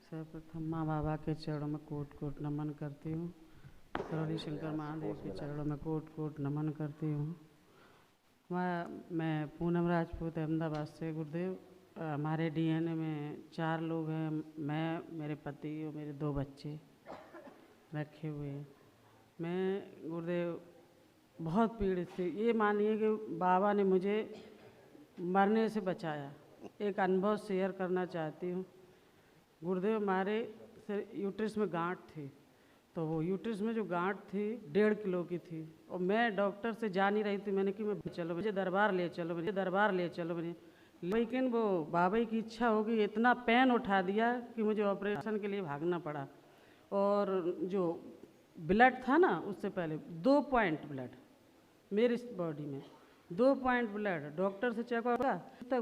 सर्वप्रथम माँ बाबा के चरणों में कोट कोट नमन करती हूँ। गौरी शंकर महादेव के चरणों में कोट कोट नमन करती हूँ। मैं पूनम राजपूत अहमदाबाद से। गुरुदेव, हमारे डीएनए में 4 लोग हैं, मैं, मेरे पति और मेरे 2 बच्चे रखे हुए हैं। मैं गुरुदेव बहुत पीड़ित थी। ये मानिए कि बाबा ने मुझे मरने से बचाया। एक अनुभव शेयर करना चाहती हूँ। गुरुदेव, हमारे यूट्रस में गांठ थी, तो वो यूट्रस में जो गांठ थी 1.5 किलो की थी, और मैं डॉक्टर से जा नहीं रही थी। मैंने कि मैं चलो, मुझे दरबार ले चलो, मुझे दरबार ले चलो मुझे। लेकिन वो बाबा की इच्छा होगी, इतना पेन उठा दिया कि मुझे ऑपरेशन के लिए भागना पड़ा। और जो ब्लड था ना, उससे पहले 2 पॉइंट ब्लड मेरी बॉडी में, 2 पॉइंट ब्लड। डॉक्टर से चेक होगा तक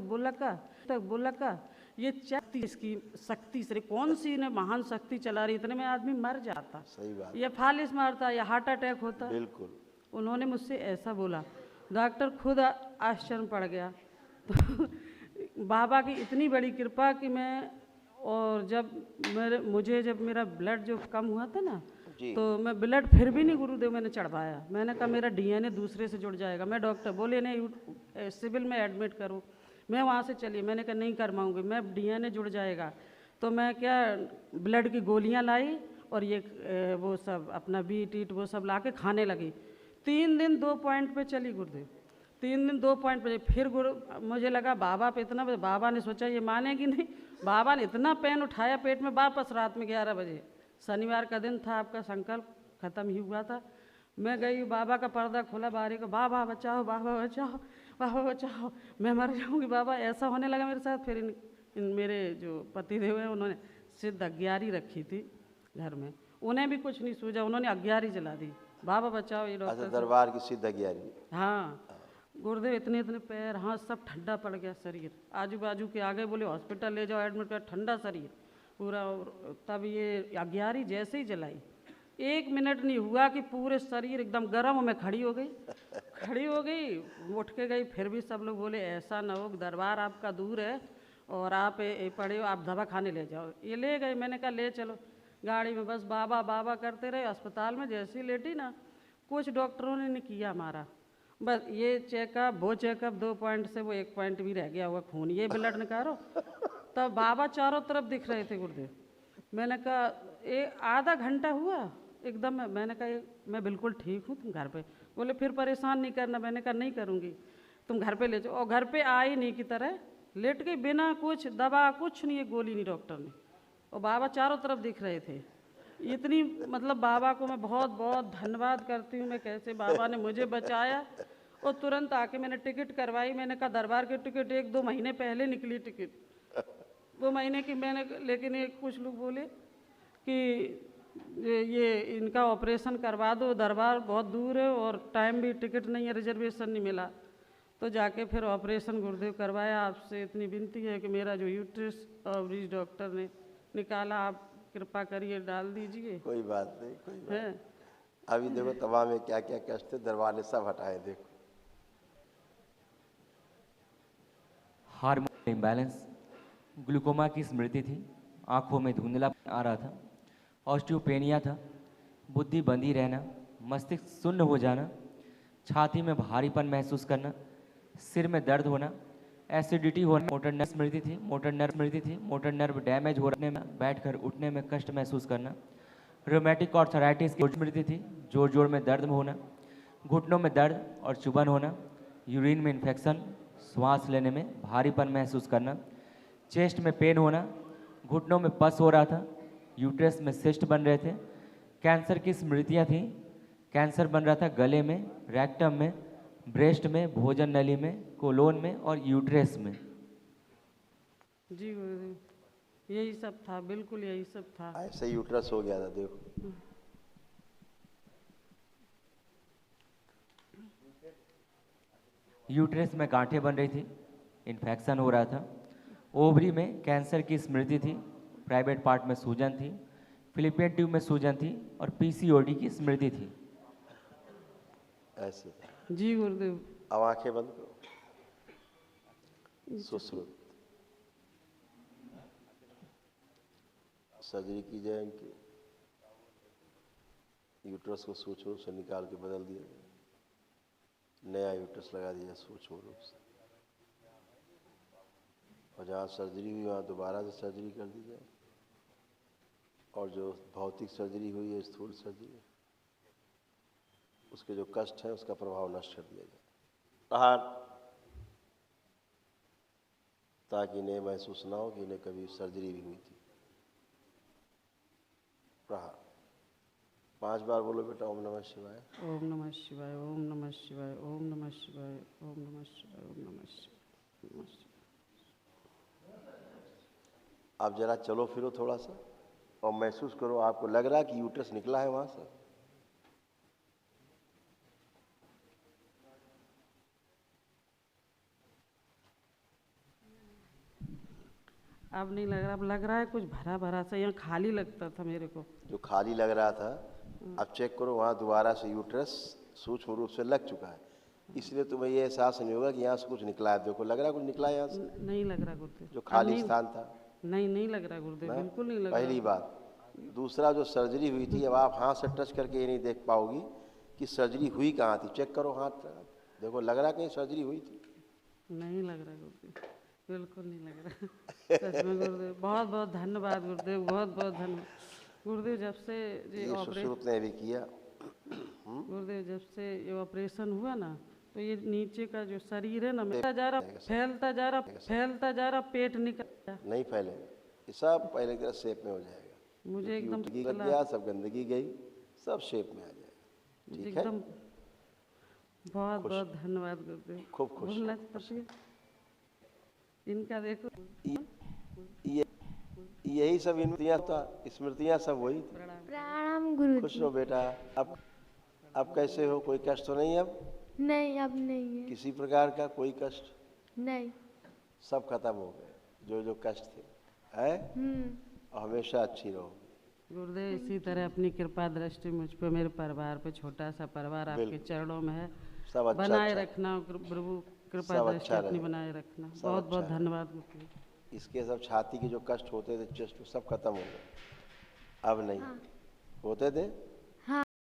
बोला का ये शक्ति, इसकी शक्ति से कौन सी ने महान शक्ति चला रही, इतने में आदमी मर जाता। सही बात। या फालिस मारता या हार्ट अटैक होता। बिल्कुल। उन्होंने मुझसे ऐसा बोला। डॉक्टर खुद आश्चर्य पड़ गया। तो बाबा की इतनी बड़ी कृपा कि मैं, और जब जब मेरा ब्लड जो कम हुआ था ना, तो मैं ब्लड फिर भी नहीं गुरुदेव मैंने चढ़वाया। मैंने कहा मेरा डीएनए दूसरे से जुड़ जाएगा। मैं डॉक्टर बोले नहीं, सिविल में एडमिट करो। मैं वहाँ से चली, मैंने कहा नहीं करवाऊँगी, मैं डीएनए जुड़ जाएगा। तो मैं क्या ब्लड की गोलियाँ लाई और ये वो सब अपना बीट ईट वो सब ला के खाने लगी। 3 दिन 2 पॉइंट पे चली गुरुदेव, 3 दिन 2 पॉइंट पे। फिर मुझे लगा बाबा पे इतना, बाबा ने सोचा ये मानेगी नहीं। बाबा ने इतना पेन उठाया पेट में। वापस रात में 11 बजे, शनिवार का दिन था, आपका संकल्प ख़त्म ही हुआ था। मैं गई, बाबा का पर्दा खुला बारी को, बाबा बचाओ, बाबा बचाओ, बाबा बचाओ, मैं मर जाऊंगी बाबा। ऐसा होने लगा मेरे साथ। फिर इन मेरे जो पति देव हैं, उन्होंने सिद्ध अग्यारी रखी थी घर में, उन्हें भी कुछ नहीं सूझा, उन्होंने अग्यारी जला दी। बाबा बचाओ, ये डॉक्टर। अच्छा, दरबार की सिद्ध अग्यारी। हाँ गुरुदेव, इतने इतने पैर हाथ सब ठंडा पड़ गया शरीर। आजू बाजू के आगे बोले हॉस्पिटल ले जाओ, एडमिट कर, ठंडा शरीर पूरा। तब ये अग्यारी जैसे ही जलाई, 1 मिनट नहीं हुआ कि पूरे शरीर एकदम गर्म में खड़ी हो गई। उठ के गई। फिर भी सब लोग बोले ऐसा ना हो, दरबार आपका दूर है और आप पड़े हो, आप दवा खाने ले जाओ। ये ले गए। मैंने कहा ले चलो गाड़ी में। बस बाबा बाबा करते रहे। अस्पताल में जैसे ही लेटी ना, कुछ डॉक्टरों ने नहीं किया हमारा, बस ये चेकअप वो चेकअप, 2 पॉइंट से वो 1 पॉइंट भी रह गया हुआ खून, ये ब्लड निकालो। तब बाबा चारों तरफ दिख रहे थे गुरुदेव। मैंने कहा आधा घंटा हुआ एकदम। मैंने कहा मैं बिल्कुल ठीक हूँ, तुम घर पे। बोले फिर परेशान नहीं करना। मैंने कहा नहीं करूँगी, तुम घर पे ले जाओ। और घर पे आई नहीं की तरह लेट गई, बिना कुछ दवा कुछ नहीं, है गोली नहीं डॉक्टर ने। और बाबा चारों तरफ दिख रहे थे। इतनी मतलब बाबा को मैं बहुत बहुत धन्यवाद करती हूँ। मैं कैसे बाबा ने मुझे बचाया। और तुरंत आके मैंने टिकट करवाई। मैंने कहा दरबार की टिकट 1-2 महीने पहले निकली टिकट, 2 महीने की मैंने। लेकिन ये कुछ लोग बोले कि ये इनका ऑपरेशन करवा दो, दरबार बहुत दूर है और टाइम भी, टिकट नहीं है, रिजर्वेशन नहीं मिला। तो जाके फिर ऑपरेशन गुरुदेव करवाया। आपसे इतनी विनती है कि मेरा जो यूट्रस ओवरीज डॉक्टर ने निकाला, आप कृपा करिए डाल दीजिए। कोई बात नहीं, कोई बात है। अभी देखो तमाम में क्या क्या कष्ट थे, दरबार ने सब हटाए। देखो हार्मोन इम्बैलेंस, ग्लूकोमा की स्मृति थी, आंखों में धुंधला आ रहा था, ऑस्टियोपेनिया था, बुद्धि बंधी रहना, मस्तिष्क शून्य हो जाना, छाती में भारीपन महसूस करना, सिर में दर्द होना, एसिडिटी होना, मोटर नर्व स्मृति थी, मोटर नर्व डैमेज होने में, बैठकर उठने में कष्ट महसूस करना, रोमेटिक आर्थराइटिस की स्मृति थी, जोड़ जोड़ में दर्द होना, घुटनों में दर्द और चुभन होना, यूरिन में इन्फेक्शन, श्वास लेने में भारीपन महसूस करना, चेस्ट में पेन होना, घुटनों में पस हो रहा था, यूट्रस में सिस्ट बन रहे थे, कैंसर की स्मृतियाँ थीं, कैंसर बन रहा था गले में, रेक्टम में, ब्रेस्ट में, भोजन नली में, कोलोन में और यूट्रस में। जी गुरुदेव, यही सब था, बिल्कुल यही सब था। ऐसे यूट्रस हो गया था। देखो यूट्रस में गांठें बन रही थी, इन्फेक्शन हो रहा था, ओवरी में कैंसर की स्मृति थी, प्राइवेट पार्ट में सूजन थी, फिलिपियन ट्यूब में सूजन थी और पीसीओडी की स्मृति थी। ऐसे जी गुरुदेव। अब आंखें बंद करो, सुश्रुत सर्जरी की जाए इनकी, यूट्रस को सूक्ष्म रूप से निकाल के बदल दिया जाए, नया यूट्रस लगा दिया सूक्ष्म रूप से, और जहाँ सर्जरी हुई वहाँ दोबारा से सर्जरी कर दी जाए, और जो भौतिक सर्जरी हुई है, स्थूल सर्जरी, उसके जो कष्ट है उसका प्रभाव नष्ट कर दिया जाए। प्रहार, ताकि इन्हें महसूस ना हो कि इन्हें कभी सर्जरी भी हुई थी। प्रहार 5 बार बोलो बेटा, ओम नमः शिवाय। ओम नमः शिवाय, ओम नमः शिवाय, ओम नमः शिवाय, ओम नमः शिवाय, ओम नमः शिवाय, नमः शिवाय। आप जरा चलो फिरो थोड़ा सा और महसूस करो, आपको लग रहा है कि यूट्रस निकला है वहां से? अब नहीं लग रहा, अब लग रहा है कुछ भरा भरा सा, यहाँ खाली लगता था मेरे को। जो खाली लग रहा था, अब चेक करो वहाँ दोबारा से यूट्रस सूक्ष्म रूप से लग चुका है, इसलिए तुम्हें ये एहसास नहीं होगा कि यहाँ से कुछ निकला है। देखो लग रहा है कुछ निकला है यहाँ से? नहीं लग रहा गुरुदेव, जो अब खाली नहीं, स्थान था। नहीं लग रहा गुरुदेव, ना? बिल्कुल नहीं लग पहली रहा। बात। दूसरा, जो सर्जरी हुई थी, अब आप हाथ से टच करके ये नहीं देख पाओगी कि सर्जरी हुई कहाँ थी। चेक करो हाथ, देखो लग रहा है कहीं सर्जरी हुई थी? नहीं लग रहा गुरुदेव, बिल्कुल नहीं लग रहा। सच में गुरुदेव, बहुत बहुत धन्यवाद गुरुदेव, बहुत बहुत धन्यवाद गुरुदेव। जब से ये सुश्रुत ने भी किया। गुरुदेव, जब से ये ऑपरेशन हुआ ना, तो ये नीचे का जो शरीर है ना, फैलता जा रहा, पेट निकल गया। नहीं फैलेगा, ये सब पहले की तरह शेप में हो जाएगा। मुझे एकदम लग गया, सब गंदगी गई, सब शेप में आ जाएगा। ठीक है, एकदम बहुत बहुत धन्यवाद गुरुदेव। खूब खुश। बोलना पड़ती है। इनका देखो, यही सब स्मृतियाँ सब वही थी। प्रणाम गुरु खुश जी। रहो बेटा। अब कैसे हो? कोई कष्ट तो नहीं? अब नहीं, अब नहीं है। किसी प्रकार का कोई कष्ट? नहीं। सब खत्म हो गए, जो जो कष्ट थे, है? और हमेशा अच्छी रहो गुरुदेव। इसी तरह अपनी कृपा दृष्टि मुझ पे, मेरे परिवार पे, छोटा सा परिवार आपके चरणों में है, सब अच्छा बनाए अच्छा। रखना प्रभु, कृपा सब दृष्टि अच्छा अपनी रहे। बनाए रखना। सब बहुत अच्छा बहुत रहे। धन्यवाद गुरुदेव। इसके सब छाती के जो कष्ट होते थे, चेस्ट, सब खत्म हो गए, अब नहीं होते थे।